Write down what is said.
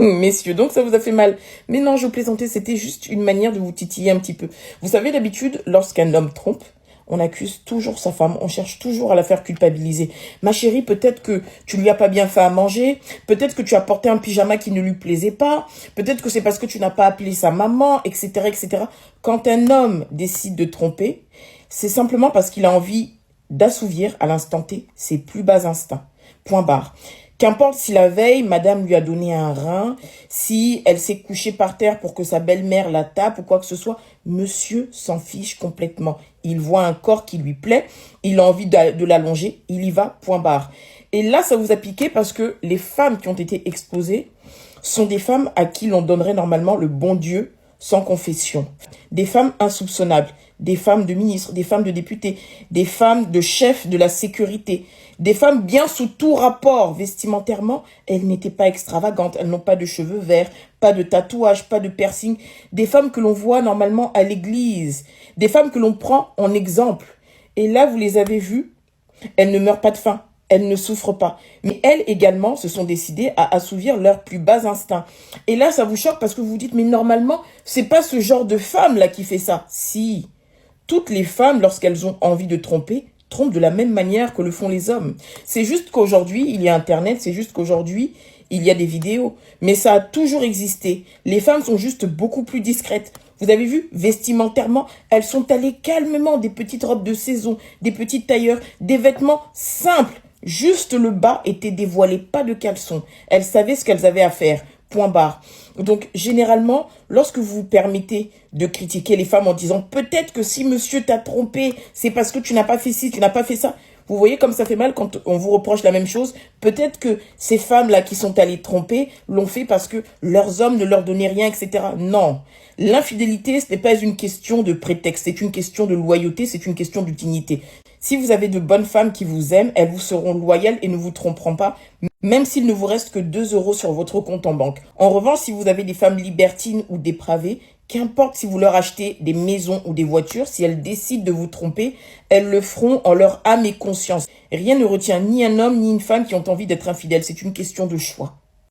Messieurs, donc ça vous a fait mal. Mais non, je plaisantais, c'était juste une manière de vous titiller un petit peu. Vous savez, d'habitude, lorsqu'un homme trompe, on accuse toujours sa femme, on cherche toujours à la faire culpabiliser. Ma chérie, peut-être que tu lui as pas bien fait à manger, peut-être que tu as porté un pyjama qui ne lui plaisait pas, peut-être que c'est parce que tu n'as pas appelé sa maman, etc., etc. Quand un homme décide de tromper, c'est simplement parce qu'il a envie d'assouvir à l'instant T ses plus bas instincts. Point barre. Qu'importe si la veille, madame lui a donné un rein, si elle s'est couchée par terre pour que sa belle-mère la tape ou quoi que ce soit, monsieur s'en fiche complètement. Il voit un corps qui lui plaît, il a envie de l'allonger, il y va, point barre. Et là, ça vous a piqué parce que les femmes qui ont été exposées sont des femmes à qui l'on donnerait normalement le bon Dieu sans confession. Des femmes insoupçonnables, des femmes de ministres, des femmes de députés, des femmes de chefs de la sécurité, des femmes bien sous tout rapport vestimentairement. Elles n'étaient pas extravagantes, elles n'ont pas de cheveux verts, pas de tatouages, pas de piercing. Des femmes que l'on voit normalement à l'église, des femmes que l'on prend en exemple. Et là, vous les avez vues, elles ne meurent pas de faim. Elles ne souffrent pas. Mais elles également se sont décidées à assouvir leurs plus bas instincts. Et là, ça vous choque parce que vous vous dites, mais normalement, c'est pas ce genre de femme-là qui fait ça. Si, toutes les femmes, lorsqu'elles ont envie de tromper, trompent de la même manière que le font les hommes. C'est juste qu'aujourd'hui, il y a Internet, c'est juste qu'aujourd'hui, il y a des vidéos. Mais ça a toujours existé. Les femmes sont juste beaucoup plus discrètes. Vous avez vu, vestimentairement, elles sont allées calmement, des petites robes de saison, des petites tailleurs, des vêtements simples. Juste le bas était dévoilé, pas de caleçon. Elles savaient ce qu'elles avaient à faire. Point barre. Donc, généralement, lorsque vous vous permettez de critiquer les femmes en disant « Peut-être que si monsieur t'a trompé, c'est parce que tu n'as pas fait ci, tu n'as pas fait ça. » Vous voyez comme ça fait mal quand on vous reproche la même chose. Peut-être que ces femmes-là qui sont allées tromper l'ont fait parce que leurs hommes ne leur donnaient rien, etc. Non. L'infidélité, ce n'est pas une question de prétexte. C'est une question de loyauté, c'est une question de dignité. Si vous avez de bonnes femmes qui vous aiment, elles vous seront loyales et ne vous tromperont pas, même s'il ne vous reste que 2 € sur votre compte en banque. En revanche, si vous avez des femmes libertines ou dépravées, qu'importe si vous leur achetez des maisons ou des voitures, si elles décident de vous tromper, elles le feront en leur âme et conscience. Rien ne retient ni un homme ni une femme qui ont envie d'être infidèles. C'est une question de choix.